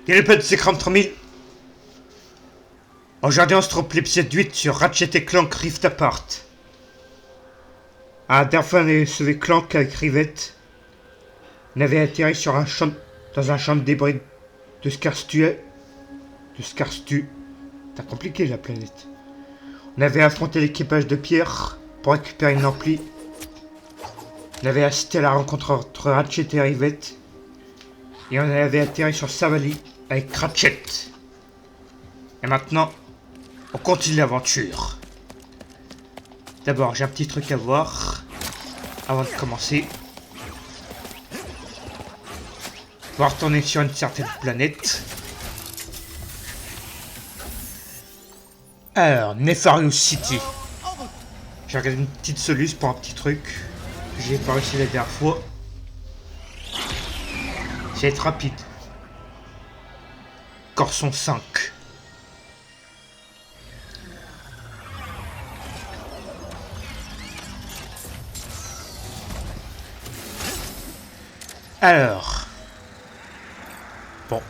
Gameplay de Secret 3000. Aujourd'hui on se trouve l'épisode 8 sur Ratchet et Clank Rift Apart. À la dernière fois on avait sauvé Clank avec Rivette. On avait atterri sur un champ, dans un champ de débris de Skarstu. T'as compliqué la planète. On avait affronté l'équipage de Pierre pour récupérer une ampli. On avait assisté à la rencontre entre Ratchet et Rivette. Et on avait atterri sur Savali avec Ratchet. Et maintenant, on continue l'aventure. D'abord, j'ai un petit truc à voir avant de commencer. On va retourner sur une certaine planète. Alors, Nefarious City. J'ai regardé une petite soluce pour un petit truc que j'ai pas réussi la dernière fois. Ça va être rapide. Corson 5. Alors. Bon.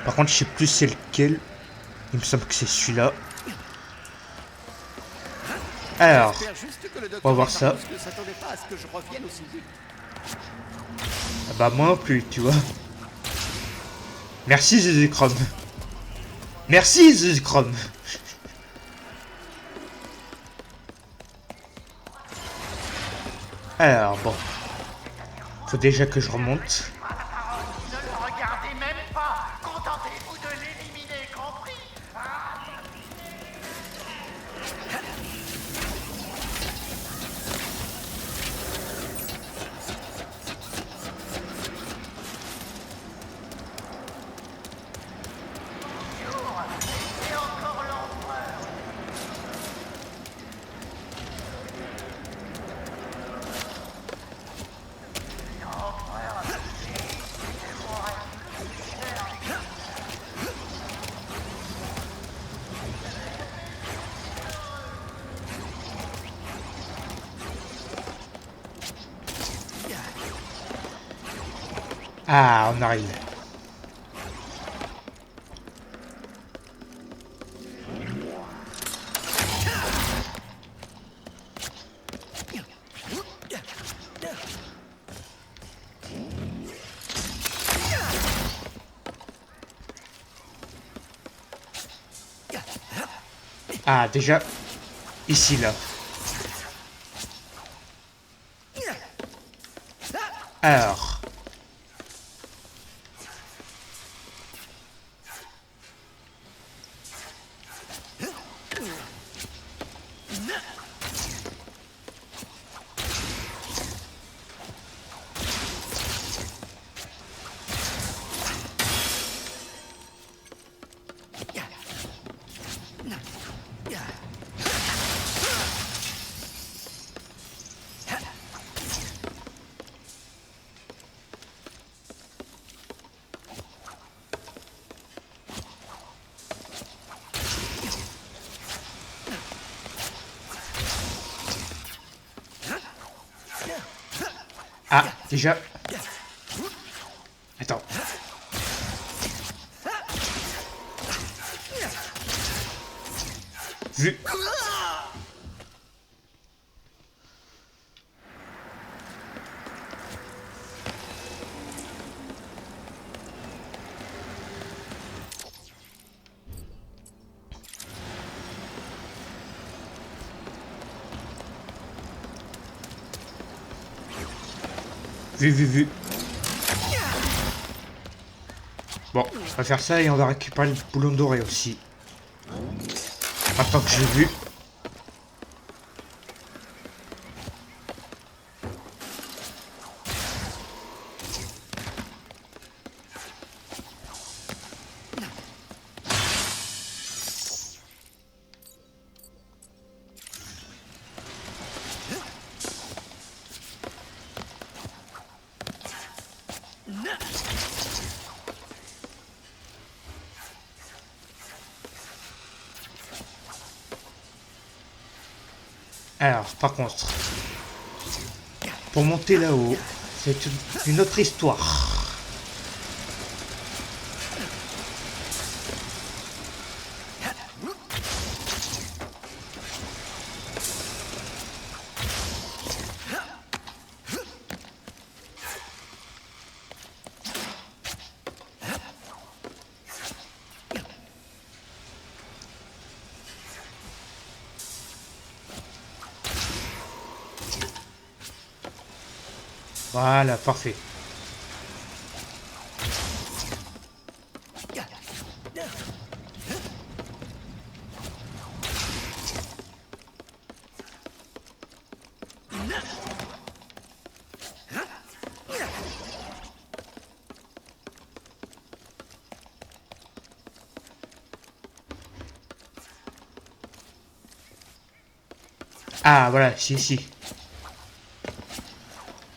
Par contre, je sais plus c'est lequel. Il me semble que c'est celui-là. Alors. On va voir ça. Ah bah moi non plus, tu vois. Merci Zuzukrom. Merci Zuzukrom. Alors bon. Faut déjà que je remonte. Ne le regardez même pas. Contentez-vous de l'éliminer, compris? Et encore l'empereur. Ah, on arrive. Ah, déjà, ici, là. Alors. Ah, déjà. Attends. Vu. Vu. Bon, on va faire ça et on va récupérer le boulon doré aussi. Maintenant que j'ai vu. Alors, par contre, pour monter là-haut, c'est une autre histoire. Voilà, parfait. Ah, voilà, c'est ici.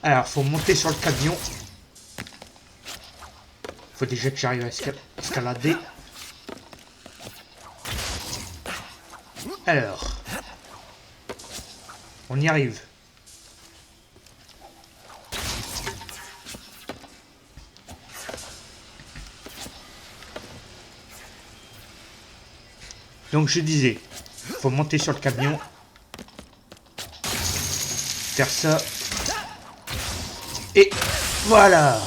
Alors, faut monter sur le camion. Faut déjà que j'arrive à escalader. Alors. On y arrive. Donc je disais, faut monter sur le camion. Faire ça. Et voilà.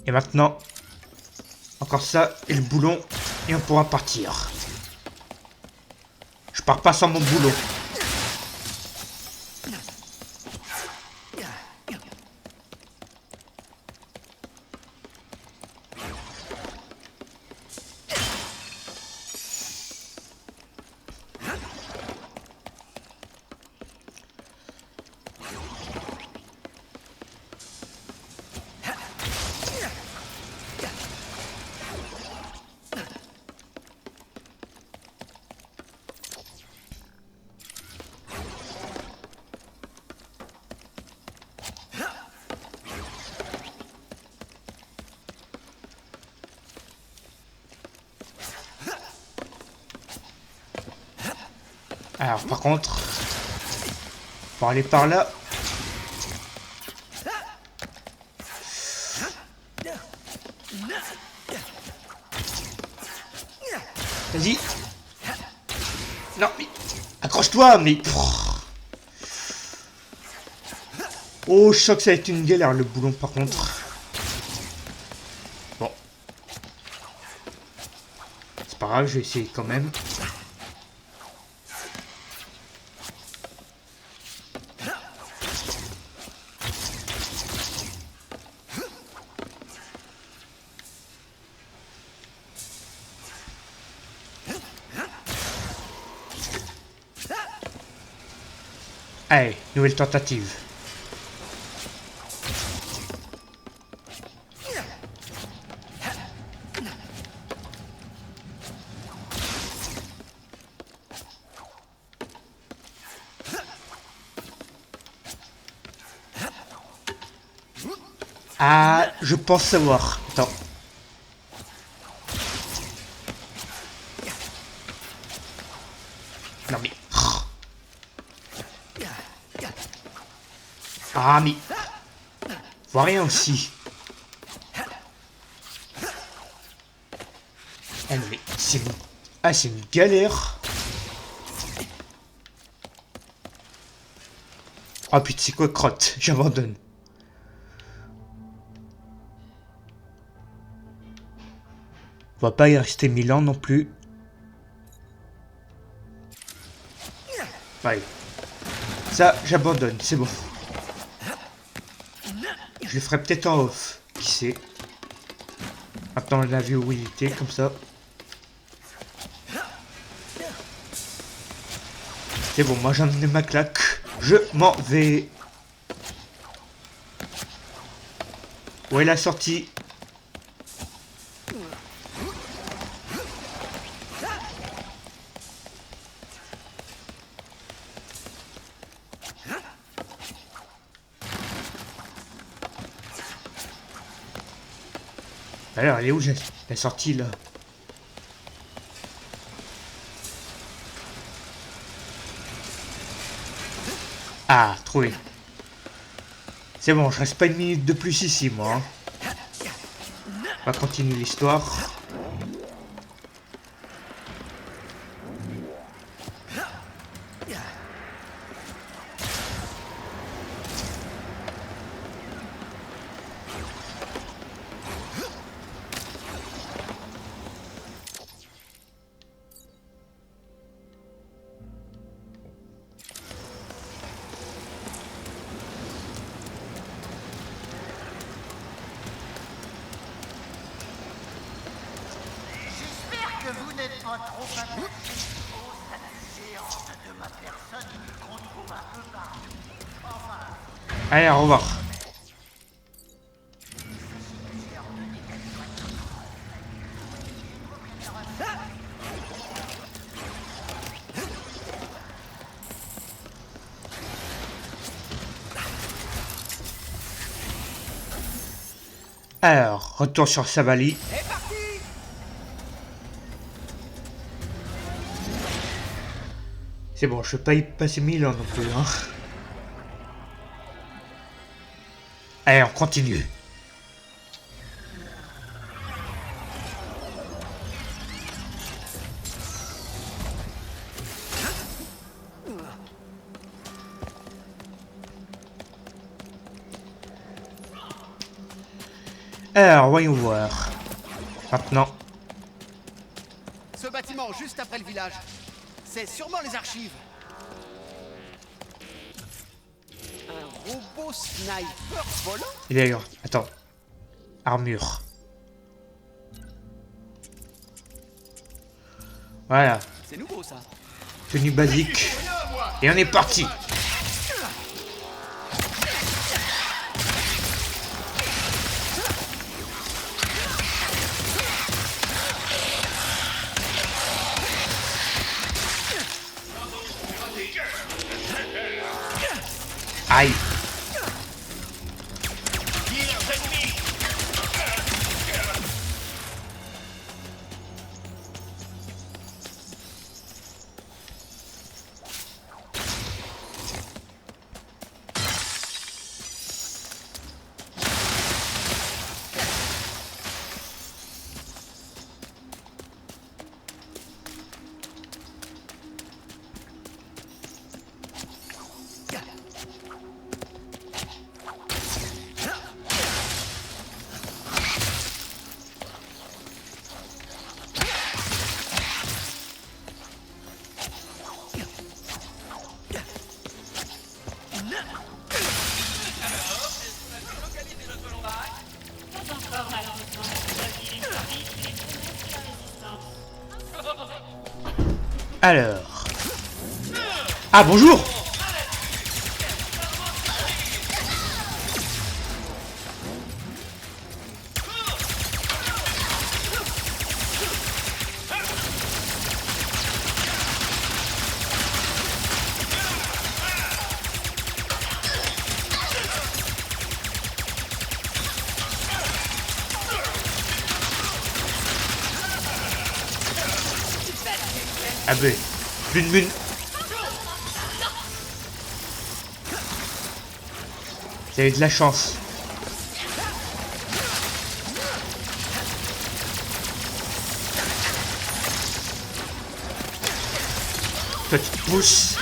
Et maintenant, encore ça et le boulon. Et on pourra partir. Je pars pas sans mon boulot. Alors par contre, pour aller par là. Vas-y. Non, mais accroche-toi, mais. Oh, je sens que ça va être une galère le boulon par contre. Bon. C'est pas grave, je vais essayer quand même. Allez, nouvelle tentative. Ah, je pense savoir. Attends. Non mais... Ah mais... Vois rien aussi. Ah non mais... C'est une... Ah c'est une galère. Oh putain c'est quoi crotte? J'abandonne. On va pas y rester 1000 ans non plus. Allez. Ça, j'abandonne, c'est bon. Je le ferai peut-être en off, qui sait. Maintenant la vue où il était, comme ça. C'est bon, moi j'en ai ma claque. Je m'en vais. Où est la sortie? Alors, elle est où la sortie là? Ah, trouvé. C'est bon, je reste pas une minute de plus ici, moi. Hein. On va continuer l'histoire. pas trop attaché aux statues géantes de ma personne qu'on trouve un peu partout. Enfin, Allez, au revoir. Alors, retour sur Savali. C'est parti. C'est bon, je vais pas y passer 1000 ans non plus, hein. Allez, on continue. Alors, voyons voir. Maintenant, Ce bâtiment juste après le village. C'est sûrement les archives. Un robot sniper volant? il est ailleurs. Attends. Armure. Voilà. C'est nouveau ça. Tenue basique. Et on est parti. Aïe. Alors. Ah, bonjour. Ah ben, plus de mine. Vous avez de la chance. Toi tu te pousses.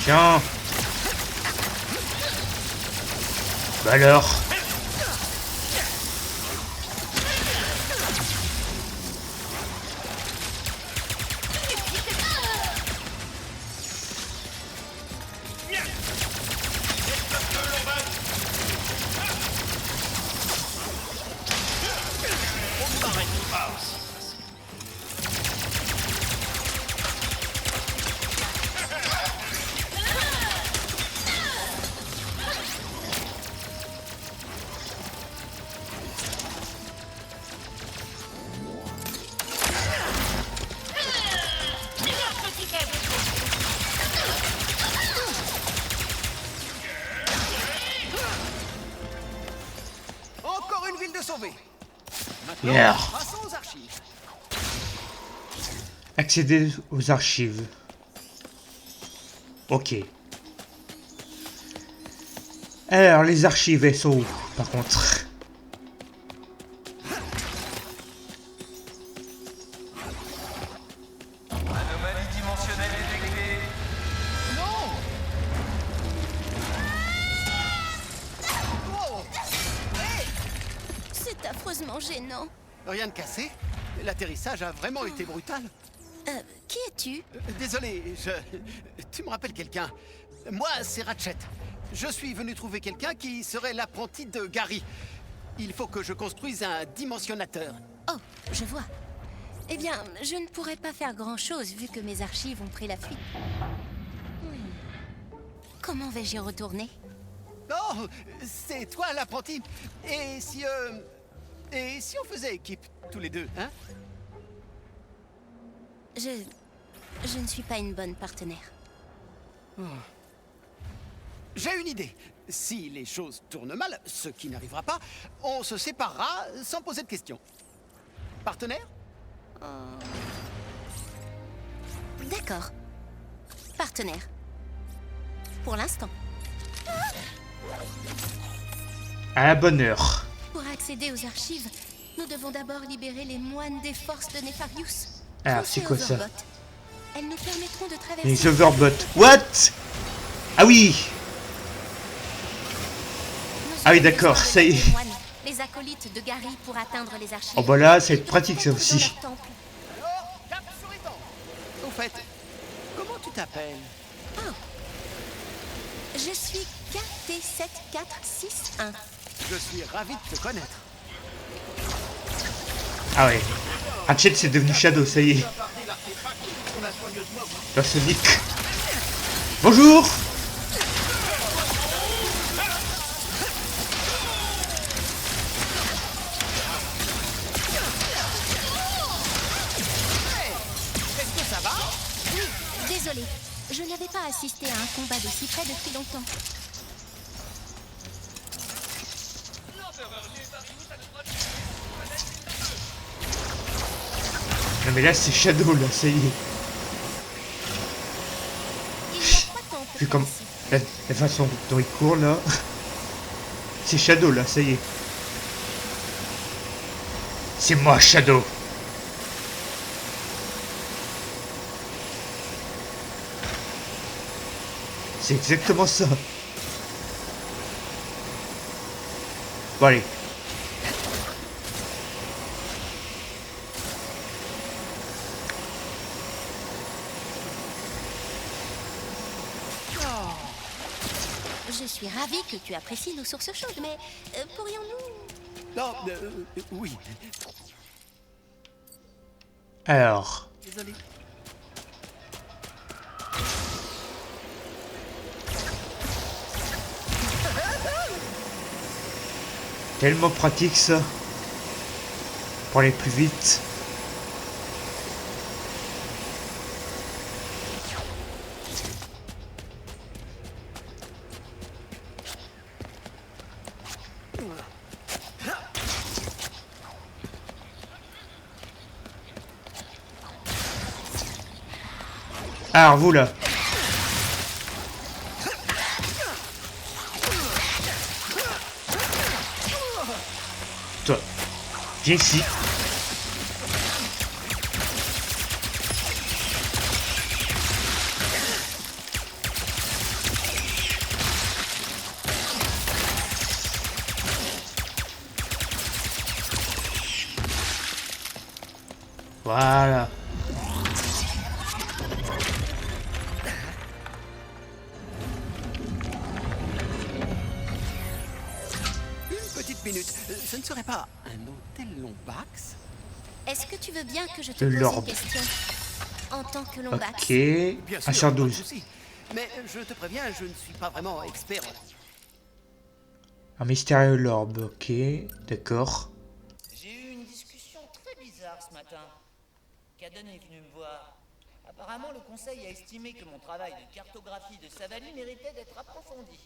Tiens. Bah alors. Encore une ville de sauvée. Maintenant, Yeah. passons aux archives. Accéder aux archives. Ok. Alors, les archives, elles sont où, par contre? Anomalie dimensionnelle détectée. Non. Oh. C'est affreusement gênant. Rien de cassé. L'atterrissage a vraiment été brutal. Qui es-tu? Désolé, tu me rappelles quelqu'un. Moi, c'est Ratchet. Je suis venu trouver quelqu'un qui serait l'apprenti de Gary. Il faut que je construise un dimensionnateur. Oh, je vois. Eh bien, je ne pourrais pas faire grand-chose vu que mes archives ont pris la fuite. Comment vais-je y retourner? Oh, c'est toi l'apprenti. Et si on faisait équipe, tous les deux, hein? Je ne suis pas une bonne partenaire. J'ai une idée. Si les choses tournent mal, ce qui n'arrivera pas, on se séparera sans poser de questions. Partenaire? D'accord. Partenaire. Pour l'instant. À la bonne heure. Pour accéder aux archives, nous devons d'abord libérer les moines des forces de Nefarius. Alors, Pensez c'est quoi aux ça? Overbots. Elles nous permettront de traverser... Les overbots. What? Ah oui! Nous Ah oui, aurons d'accord, besoin de ça y est. les moines, les acolytes de Gary pour atteindre les archives. Oh bah là, ça va être Ils pratique ça devront dans aussi. leur temple. Alors, cap sur étang. Au fait, comment tu t'appelles? Je suis KT7461. Je suis ravi de te connaître. Ah ouais. Ratchet c'est devenu Shadow, ça y est. Dans Sonic. Bonjour! Est-ce que ça va? Désolée, je n'avais pas assisté à un combat de si près depuis longtemps. Non mais là c'est Shadow là, ça y est. Il y a 3 temples Vu par comme ici. la façon dont il court là. C'est Shadow là, ça y est. C'est moi Shadow. C'est exactement ça. Bon allez. Je suis ravie que tu apprécies nos sources chaudes, mais pourrions-nous... Non, oui. Alors. Désolé. Tellement pratique ça. Pour aller plus vite. Alors vous là. Toi. Viens ici. Voilà. Une petite minute. Ce ne serait pas un hôtel Lombax? Est-ce que tu veux bien que je te De pose l'orbe. une question? En tant que Lombax. Ok. Bien 1 sûr, sur pas de 12. souci. Mais je te préviens, je ne suis pas vraiment expert. Un mystérieux l'orbe. Ok. D'accord. J'ai eu une discussion très bizarre ce matin. Caden est venu me voir. Apparemment, le conseil a estimé que mon travail de cartographie de Savali méritait d'être approfondi.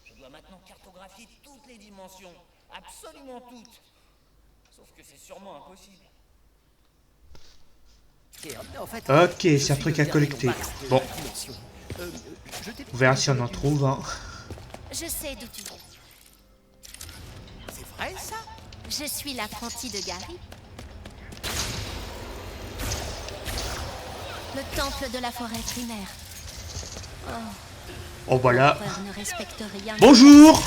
Je dois maintenant cartographier toutes les dimensions, absolument toutes. Sauf que c'est sûrement impossible. Et en fait, Ok, je c'est un suis truc le à dernier collecter. Lombax de Bon. la dimension. Je t'ai... On verra si on en trouve, hein. Je sais d'où tu viens. C'est vrai, ça? Je suis l'apprentie de Gary. Le temple de la forêt primaire. Oh voilà. L'empereur ne respecte rien. Bonjour.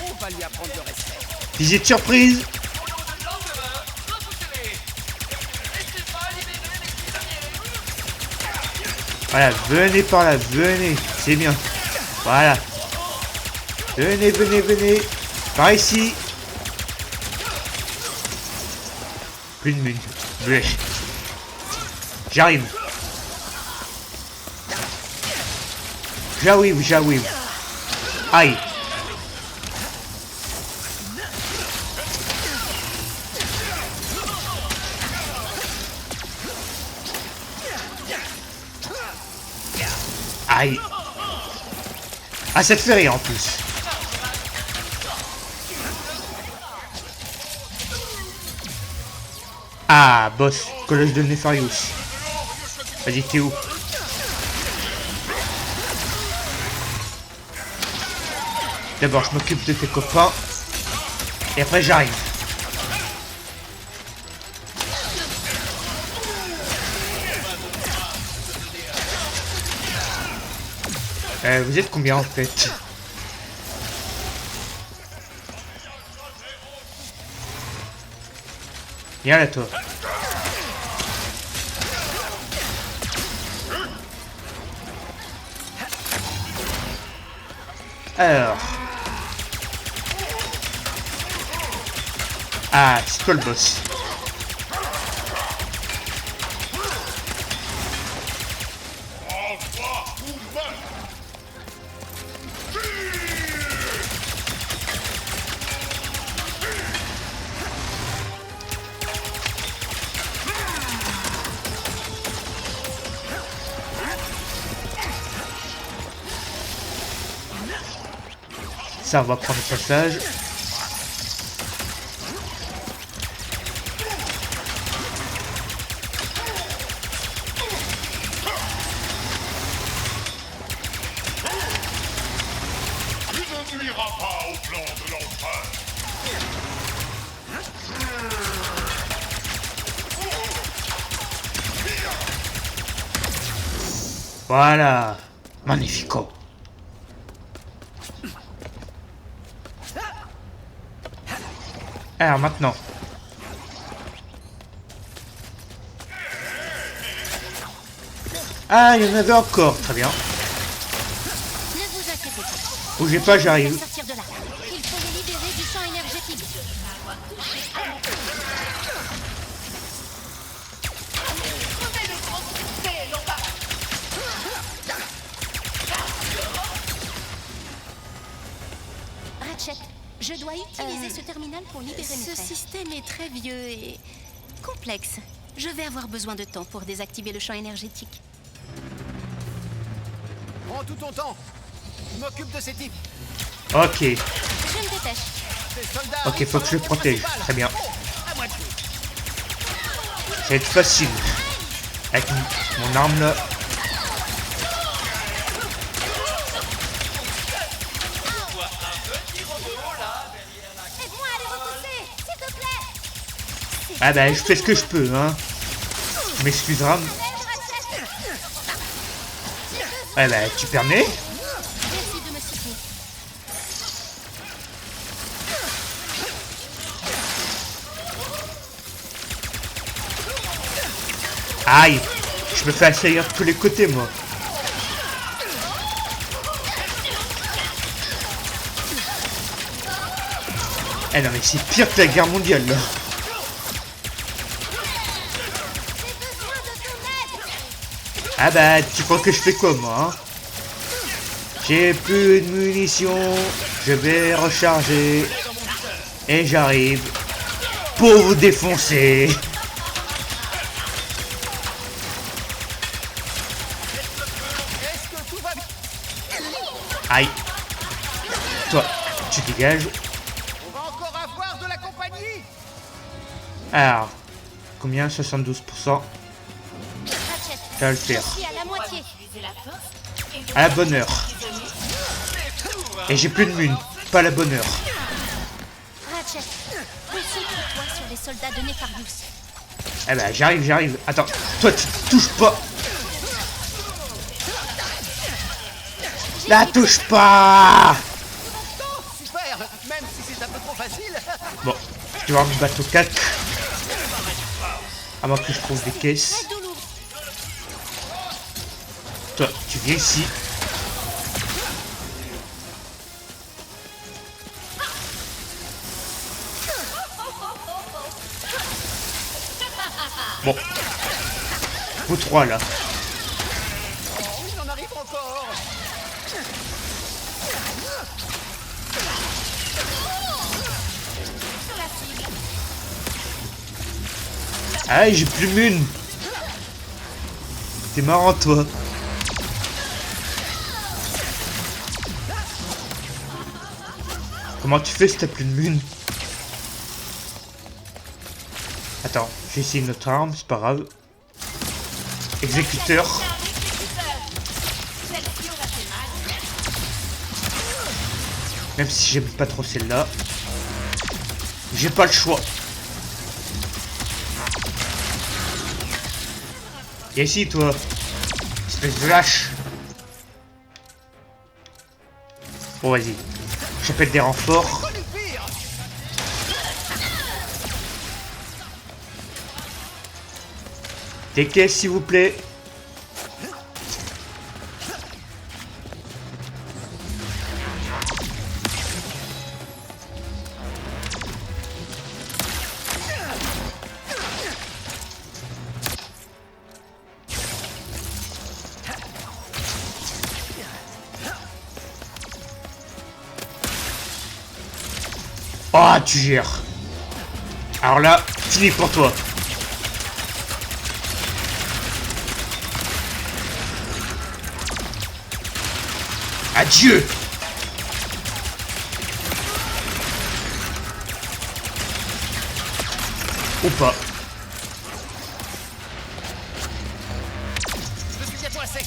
On va lui apprendre le respect. Visite surprise. Voilà, venez par là, venez. C'est bien. Voilà. Venez, venez, venez. Par ici. Plus de mine. Bleu. J'arrive. J'arrive, j'arrive. Aïe. Aïe. Ah, ça te fait rire en plus. Ah, boss, collège de Nefarious. Vas-y, t'es où? D'abord, je m'occupe de tes copains. Et après, j'arrive. Vous êtes combien en fait? Viens là, toi. Alors. Ah, c'est toi le boss. Ça, on va prendre le passage. Tu ne nuiras pas au plan de l'empereur. Voilà. Magnifico. Alors maintenant. Ah, il y en avait encore. Très bien. Ne vous inquiétez pas. Bougez pas, Faire j'arrive. sortir de là. Il faut les libérer du champ énergétique. Ratchet, je dois utiliser ce terminal pour libérer mes frères. Ce système est très vieux et complexe. Je vais avoir besoin de temps pour désactiver le champ énergétique. Prends tout ton temps. Je m'occupe de ces types. Ok. Je me dépêche. Ces soldats Ok, arrivent faut que par je le l'entrée protège. principale. Très bien. Oh, à moi de jouer. Ça va être facile. Avec mon arme là. Aide-moi à les repousser, s'il te plaît. Ah bah, je fais ce que je peux, hein. Tu m'excuseras. Ah bah, tu permets? Merci de me citer. Aïe. Je me fais assaillir de tous les côtés, moi. Eh non mais c'est pire que la guerre mondiale là. Ah bah tu crois que je fais quoi moi hein? J'ai plus de munitions, je vais recharger et j'arrive pour vous défoncer. Est-ce que tout va bien? Aïe. Toi, tu dégages. On va encore avoir de la compagnie. Alors, combien? 72%. Ratchet, Ça va le faire. je suis à la moitié. Utiliser la force et À la bonne heure. Et j'ai plus de mune. Pas à la bonne heure. Ratchet, concentre-toi sur les soldats de Nefarius. Eh ben, j'arrive. Attends, toi, tu touches pas. La touche pas. Super, même si c'est un peu trop facile. Bon, je vais voir me battre au 4. À moins que je trouve des caisses. Doulou, Toi, tu viens ici. Bon. Vous trois là. Il en arrive encore. Ah, j'ai plus de mune. T'es marrant toi. Comment tu fais si t'as plus de mune? Attends, j'ai essayé une autre arme, c'est pas grave. Exécuteur. Même si j'aime pas trop celle-là. J'ai pas le choix. Et ici toi, espèce de lâche. Bon vas-y, j'appelle des renforts. Pas du pire. Des caisses s'il vous plaît. Oh, tu gères. Alors là, fini pour toi. Adieu. Ou pas. Je suis bientôt à sec.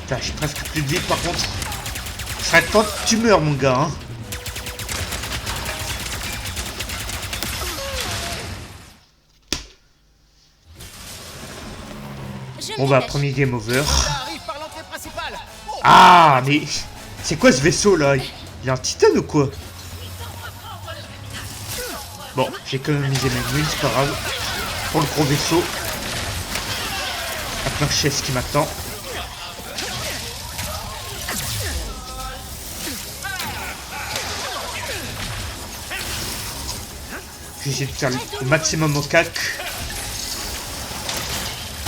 Putain, j'ai presque plus de vie par contre. Ça serait temps que tu meurs mon gars hein. je me Bon bah dépêche. premier game over. Ça arrive par l'entrée principale. Oh, Ah mais c'est quoi ce vaisseau là? Il est en titane ou quoi? Bon, j'ai économisé mes mines, c'est pas grave. Pour le gros vaisseau. Maintenant je sais ce qui m'attend. Je vais essayer de faire le maximum au cac.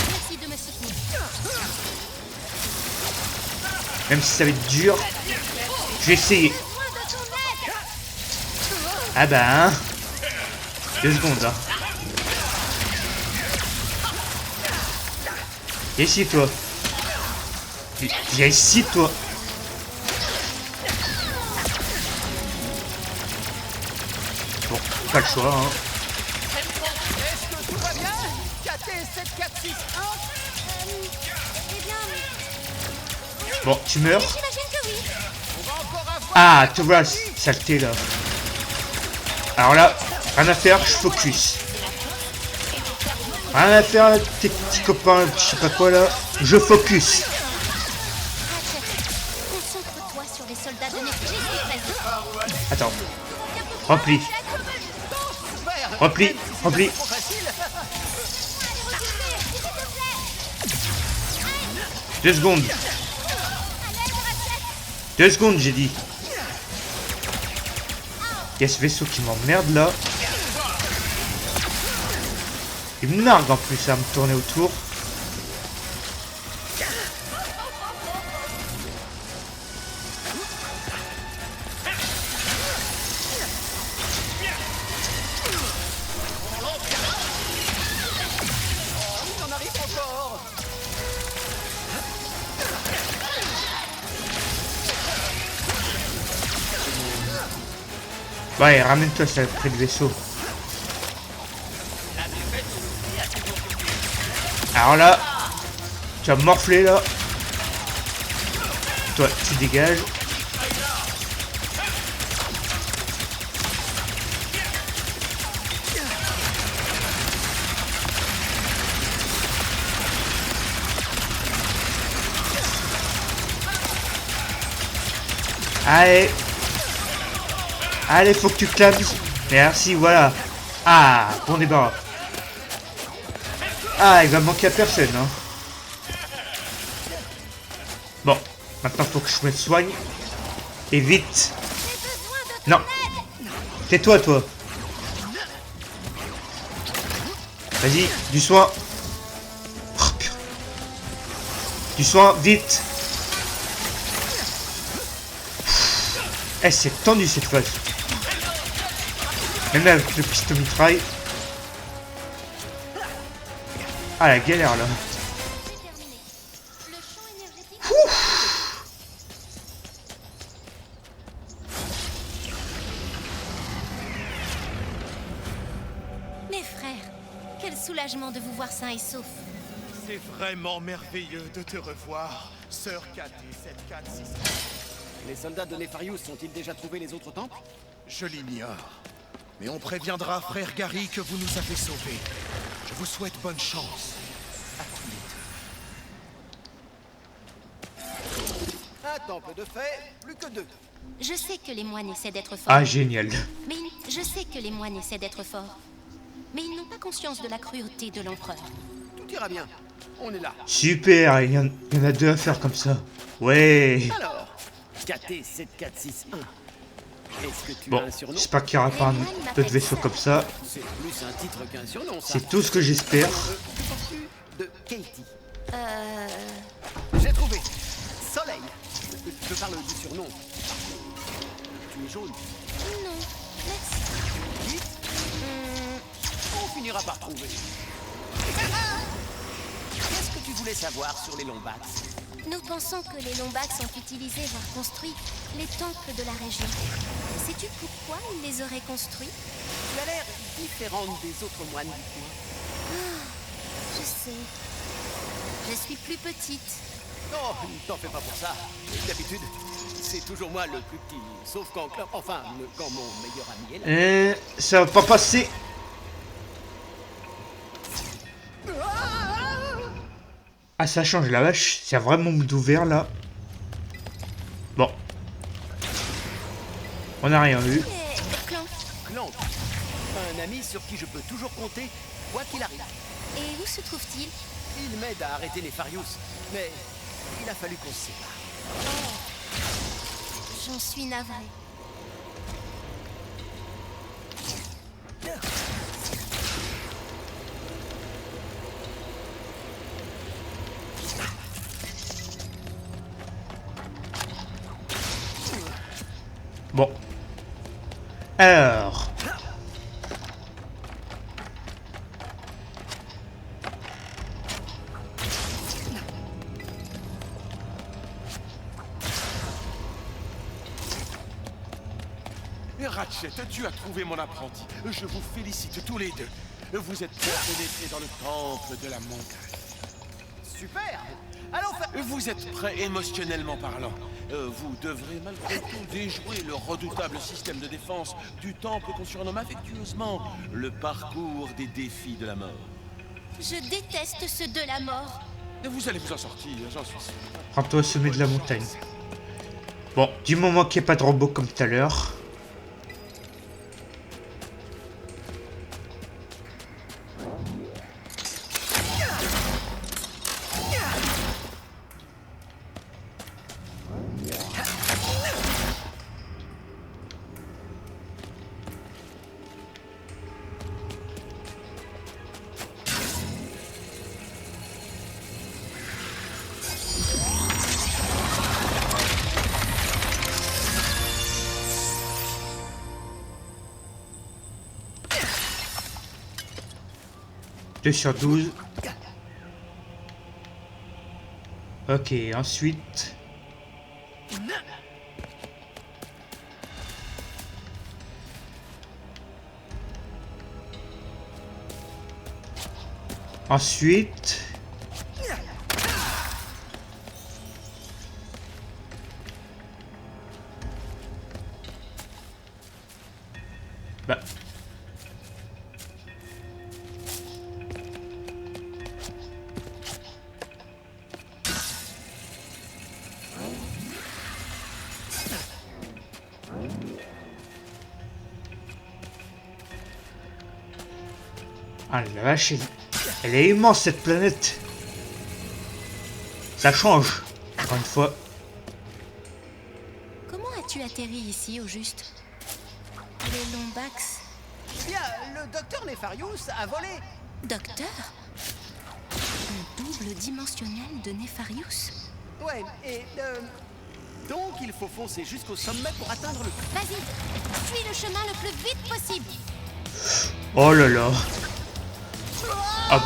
Merci de me soutenir. Même si ça va être dur. Je vais essayer. Ah bah hein. 2 secondes hein. Viens ici toi. Viens ici toi. Bon, pas le choix hein. est-ce que tout va bien? KT 7461. Eh bien, Bon, tu meurs. j'imagine que oui. On va encore avoir. Ah, te voilà, saleté là. Alors là, rien à faire, je focus. Rien à faire avec tes petits copains, je sais pas quoi là. Je focus. Ratchet, concentre-toi sur les soldats de Nefarius. Je suis prête. Attends. Rempli. Super. Rempli. Rempli. Trop facile. 2 secondes. 2 secondes, j'ai dit. Il y a ce vaisseau qui m'emmerde là. Il me nargue en plus à me tourner autour. Il en arrive encore. Ouais, ramène-toi ça près du vaisseau. La Alors là, tu vas morfler là. Toi, tu dégages. Allez. Allez, faut que tu clames. Merci, voilà. Ah, bon débarras. Ah, il va manquer à personne, hein. Bon, maintenant faut que je me soigne. Et vite. Non. Tais-toi, toi. Vas-y, du soin. Oh, purée. Du soin, vite. Eh, c'est tendu cette phase. Même avec le pistolet mitraille. Ah, la galère là. Mes frères, quel soulagement de vous voir sains et saufs. C'est vraiment merveilleux de te revoir, sœur KT-7466. Les soldats de Nefarius ont-ils déjà trouvé les autres temples? Je l'ignore. Mais on préviendra frère Gary que vous nous avez sauvés. Je vous souhaite bonne chance. À tous les deux. Un temple de fait, plus que 2. Je sais que les moines essaient d'être forts. Ah, génial. Mais je sais que les moines essaient d'être forts. Mais ils n'ont pas conscience de la cruauté de l'empereur. Tout ira bien. On est là. Super, il y en a deux à faire comme ça. Ouais. Alors, KT-7461. Est-ce que tu as Bon, un surnom? j'espère qu'il n'y aura pas d'autres vaisseaux comme ça. C'est plus un titre qu'un surnom, ça. C'est tout ce que j'espère. De Katie. J'ai trouvé. Soleil. Je parle du surnom. Tu es jaune. Non, merci. Vite. On finira par trouver. Qu'est-ce que tu voulais savoir sur les Lombax? Nous pensons que les Lombax ont utilisé, voire construit, les temples de la région. Sais-tu pourquoi ils les auraient construits? Tu as l'air différente des autres moines du coin. Je sais. Je suis plus petite. Non, t'en fais pas pour ça. D'habitude, c'est toujours moi le plus petit. Sauf quand... Enfin, quand mon meilleur ami est là. Ça va pas passer. Ah, ça change la vache. C'est vraiment monde ouvert là. Bon. On n'a rien vu. Et Clank. Clank. Un ami sur qui je peux toujours compter, quoi qu'il arrive. Et où se trouve-t-il? Il m'aide à arrêter les Farius, mais il a fallu qu'on se sépare. J'en suis navrée. Bon. Alors. Ratchet, tu as trouvé mon apprenti. Je vous félicite tous les deux. Vous êtes prêts à pénétrer dans le temple de la montagne. Super. Allons faire... Vous êtes prêts émotionnellement parlant. Vous devrez malgré tout déjouer le redoutable système de défense du temple qu'on surnomme affectueusement le parcours des défis de la mort. Je déteste ceux de la mort. Et vous allez vous en sortir, j'en suis sûr. Rends-toi au sommet de la montagne. Bon, du moment qu'il n'y a pas de robot comme tout à l'heure. Sur 12. Ok, ensuite. Ensuite. Bah. Ah la vache, elle est immense cette planète. Ça change, encore une fois. Comment as-tu atterri ici, au juste? Les Lombax. Bien, le docteur Nefarius a volé. Docteur? Un double dimensionnel de Nefarius? Ouais, et donc il faut foncer jusqu'au sommet pour atteindre le... Vas-y, suis le chemin le plus vite possible. Oh là là. Ah.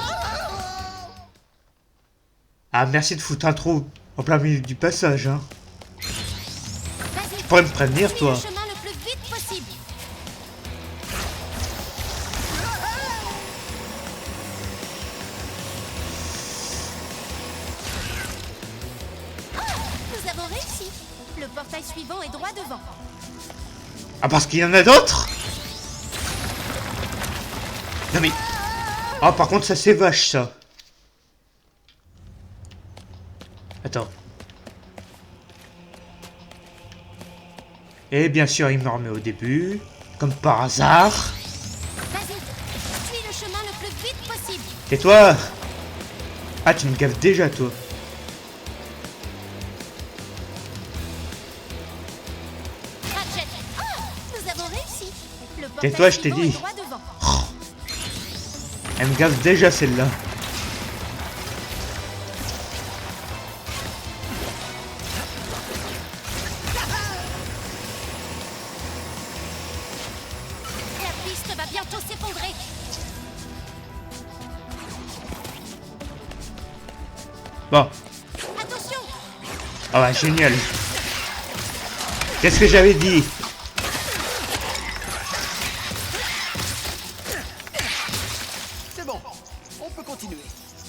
Ah, merci de foutre un trou en plein milieu du passage, hein. Vas-y, Pourrais me prévenir, suis toi. le chemin le plus vite possible. Nous avons réussi. Le portail suivant est droit devant. Ah, parce qu'il y en a d'autres? Non mais... Ah, par contre, ça c'est vache, ça. Attends. Et bien sûr, il me remet au début. Comme par hasard. Vas-y, suis le chemin le plus vite possible. Tais-toi. Ah, tu me gaffes déjà, toi. Ratchet. Nous avons réussi. Le portail Tais-toi, je t'ai suivant est dit. droit devant. Elle me gaffe déjà, celle-là. La piste va bientôt s'effondrer. Bon. Attention. Ah ouais, génial. Qu'est-ce que j'avais dit? C'est bon, on peut continuer.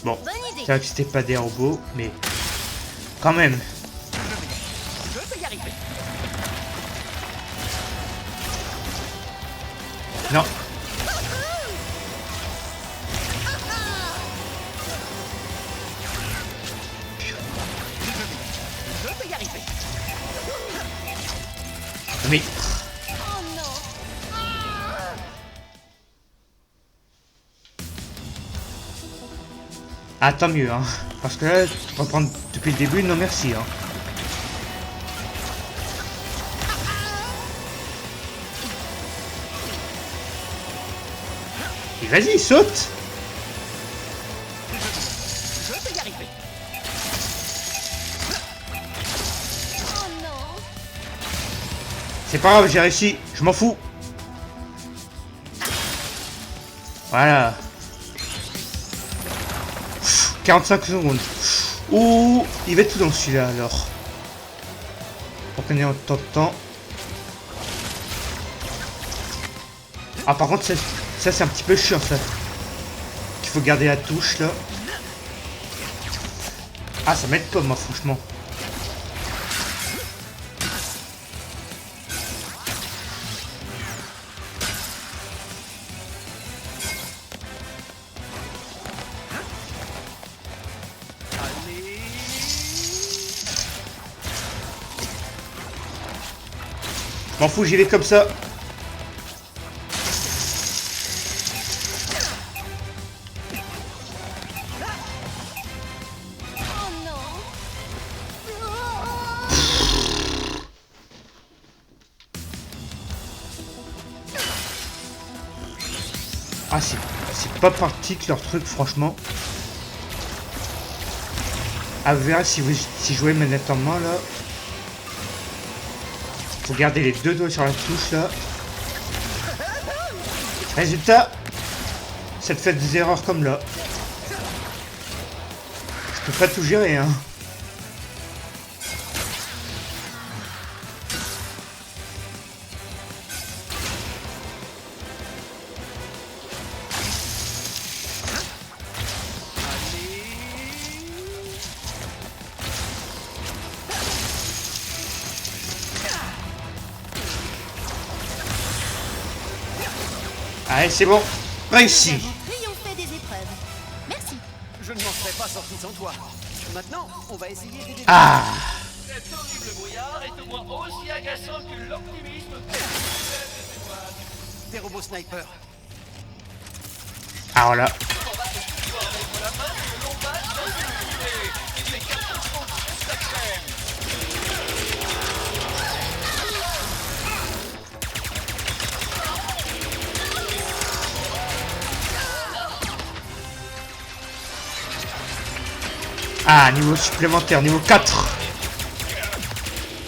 Bon, Bonne idée. c'est vrai que c'était pas des robots, mais... Quand même. Je vais y arriver. Non. Je vais y arriver. Mais... Oh non. Ah, tant mieux, hein. Parce que là, reprendre depuis le début, non merci, hein. Et vas-y, saute. Je vais y arriver. Oh non. C'est pas grave, j'ai réussi. Je m'en fous. Voilà. 45 secondes. Ouh, il va être tout dans celui-là, alors. Pour qu'on ait autant de temps. Ah, par contre, ça c'est un petit peu chiant, ça. Il faut garder la touche, là. Ah, ça m'aide pas, moi, franchement. M'en fous, j'y vais comme ça. Oh non. Ah, c'est pas pratique leur truc, franchement. Ah, vous verrez si je jouez manette en main, là. Faut garder les deux doigts sur la touche, là. Résultat, ça te fait des erreurs comme là. Je peux pas tout gérer, hein. Allez, c'est bon. Réussi. Nous avons triomphé des épreuves. Merci. Je ne m'en serais pas sorti sans toi. Maintenant, on va essayer d'aider. Ah. Cet horrible brouillard est au moins aussi agaçant que l'optimisme. Des robots snipers. Alors là. Ah, niveau supplémentaire, niveau 4.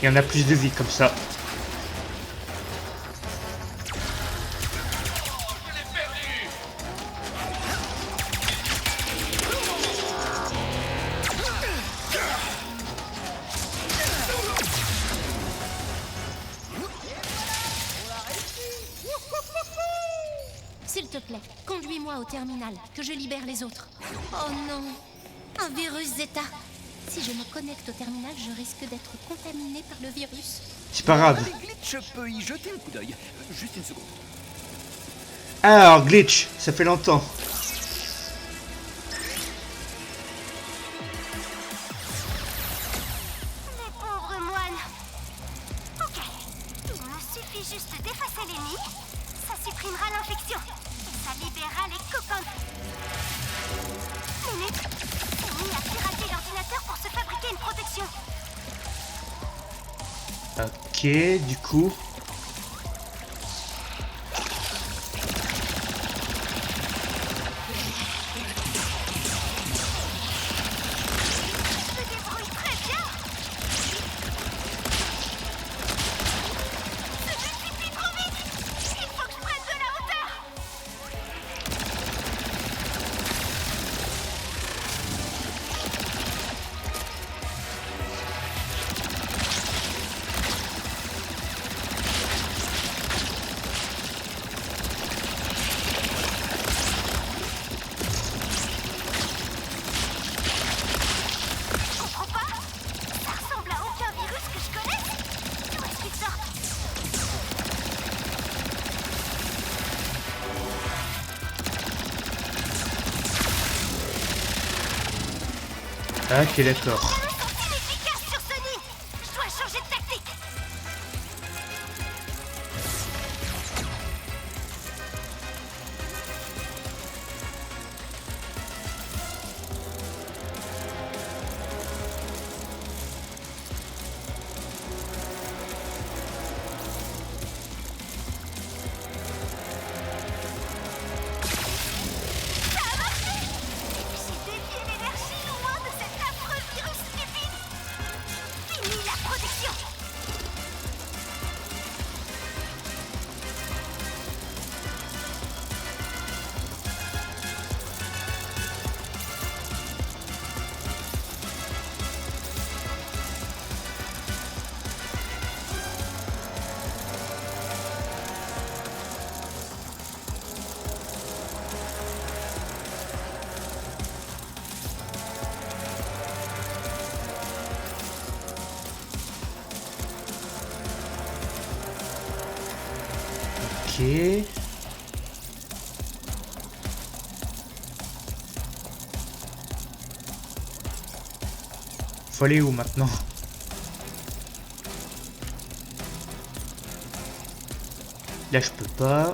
Il y en a plus de vie comme ça. S'il te plaît, conduis-moi au terminal, que je libère les autres. Oh non, un virus Zeta. Si je me connecte au terminal, je risque d'être contaminée par le virus. C'est pas grave. Les glitch, je peux y jeter un coup d'œil. Juste une seconde. Alors, glitch, ça fait longtemps. Les pauvres moines. Ok. Il me suffit juste d'effacer l'ennemi. Ça supprimera l'infection. Et ça libérera les copains. Minute. L'ennemi a piraté l'ordinateur pour se fabriquer une protection. Ok, du coup. Je me débrouille très bien. Je multiplie trop vite. Il faut que je prenne de la hauteur. Je comprends pas. Ça ressemble à aucun virus que je connaisse. D'où est-ce qu'il sort? Ok, d'accord. Ils sont inefficaces sur Sony. Je dois changer de tactique. Ça a marché. J'ai dévié l'énergie loin de cet affreux virus stupide. Fini la protection. Ok. Faut aller où maintenant? Là je peux pas.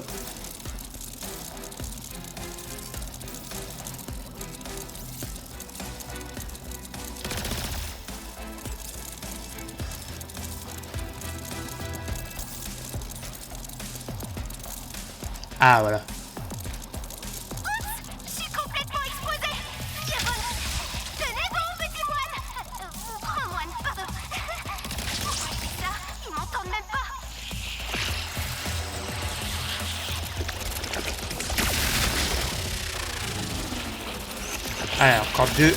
Ah voilà. Je suis complètement exposé. Bien. Tenez bon, petit moine. Grand moine, pardon. Pourquoi il fait ça? Ils m'entendent même pas. Allez, encore deux.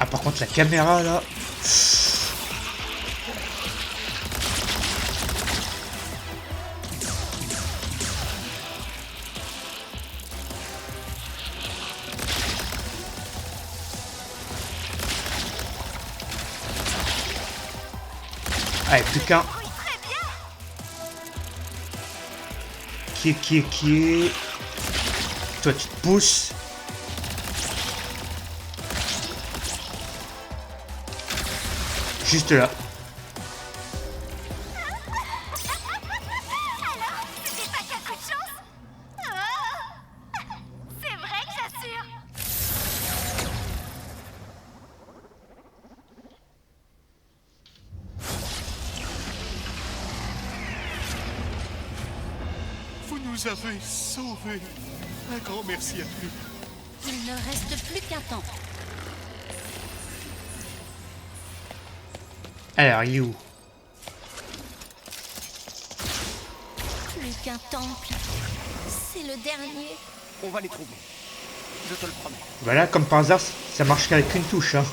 Ah par contre la caméra là. Allez, plus qu'un. Oui, très bien. Qui est... Toi, tu te pousses. Juste là. Alors, c'était pas qu'un coup de chance? Oh, c'est vrai que j'assure. Vous nous avez sauvés. Un grand merci à tous. Il ne reste plus qu'un temple. Alors, il est où? Plus qu'un temple. C'est le dernier. On va les trouver. Je te le promets. Voilà, comme par hasard, ça marche qu'avec une touche. Hein.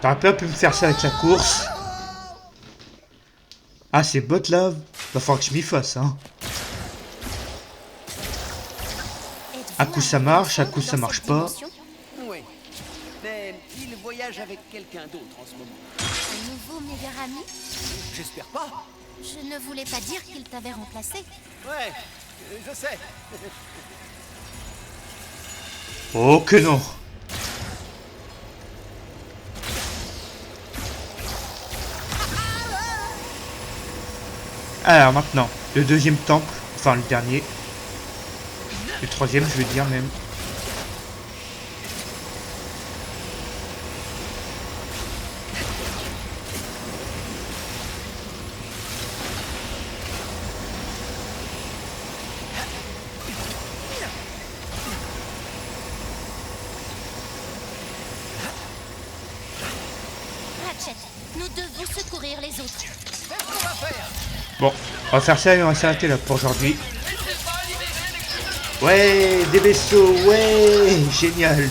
T'aurais pas pu me faire ça avec la course. Ah, c'est bot là. Va falloir que je m'y fasse. Hein. À coup ça marche, à coup ça marche pas. Oui. Mais il voyage avec quelqu'un d'autre en ce moment. Un nouveau meilleur ami? J'espère pas. Je ne voulais pas dire qu'il t'avait remplacé. Ouais, je sais. Oh que non. Alors maintenant, le deuxième temple, enfin le dernier. Le troisième, je veux dire même. Ratchet, nous devons secourir les autres. C'est ce qu'on va faire. Bon, on va faire ça et on va s'arrêter là pour aujourd'hui. Ouais, des vaisseaux, ouais, génial.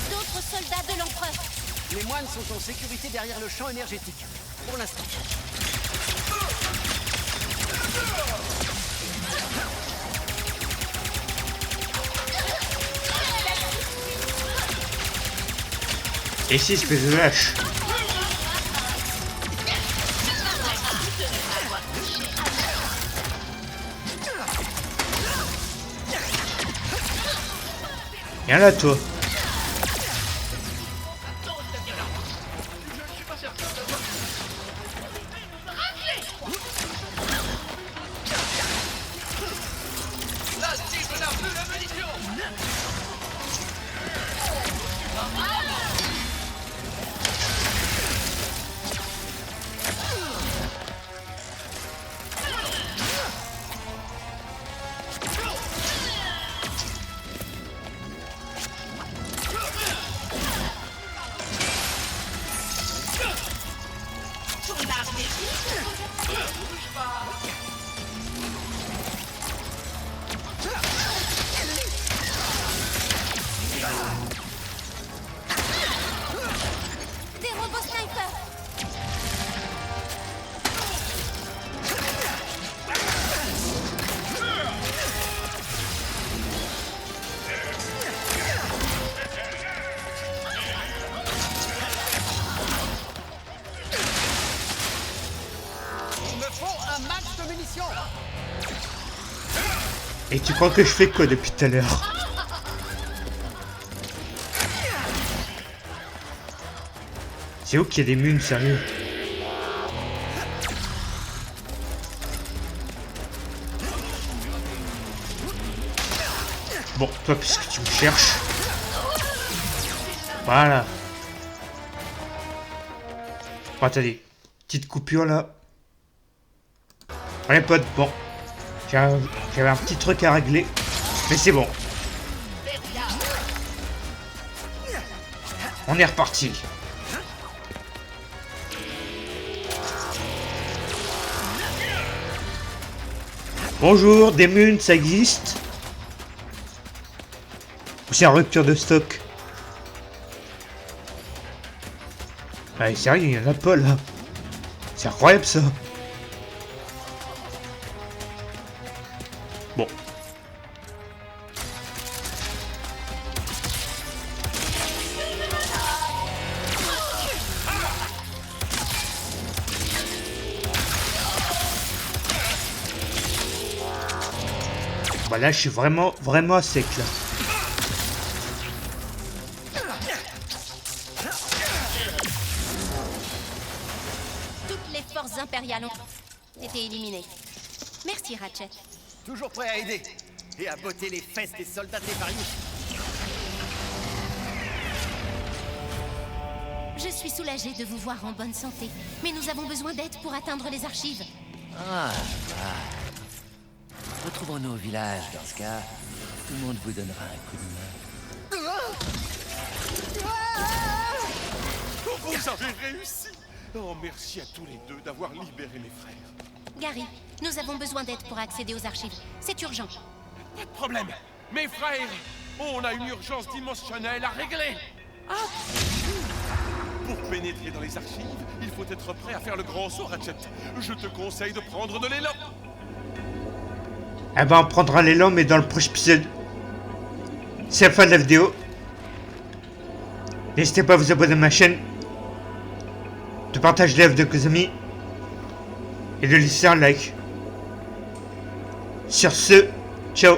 D'autres soldats de l'Empereur. Les moines sont en sécurité derrière le champ énergétique. Pour l'instant. Et si, espèce de lâche. Viens là, toi. La cible n'a plus de munitions. Des robots snipers. Il me faut un max de munitions. Et tu crois que je fais quoi depuis tout à l'heure? C'est où qu'il y a des munes, sérieux? Bon, toi, puisque tu me cherches. Voilà. Bon, attendez. Petite coupure, là. Allez, potes, bon. J'avais un petit truc à régler. Mais c'est bon. On est reparti. Bonjour, des munes, ça existe? Ou c'est en rupture de stock? Allez, sérieux, il y en a pas là. C'est incroyable ça. Bah là, je suis vraiment à sec là. Toutes les forces impériales ont été éliminées. Merci, Ratchet. Toujours prêt à aider et à botter les fesses des soldats Nefarious. Je suis soulagée de vous voir en bonne santé, mais nous avons besoin d'aide pour atteindre les archives. Ah, retrouvons-nous au village dans ce cas. Tout le monde vous donnera un coup de main. Vous avez réussi. Oh, merci à tous les deux d'avoir libéré mes frères. Gary, nous avons besoin d'aide pour accéder aux archives. C'est urgent. Pas de problème. Mes frères, on a une urgence dimensionnelle à régler. Pour pénétrer dans les archives, il faut être prêt à faire le grand saut, Ratchet. Je te conseille de prendre de l'élan. Eh ben, on prendra l'élan, mais dans le prochain épisode. C'est la fin de la vidéo. N'hésitez pas à vous abonner à ma chaîne, de partager les vidéos avec vos amis et de laisser un like. Sur ce, ciao.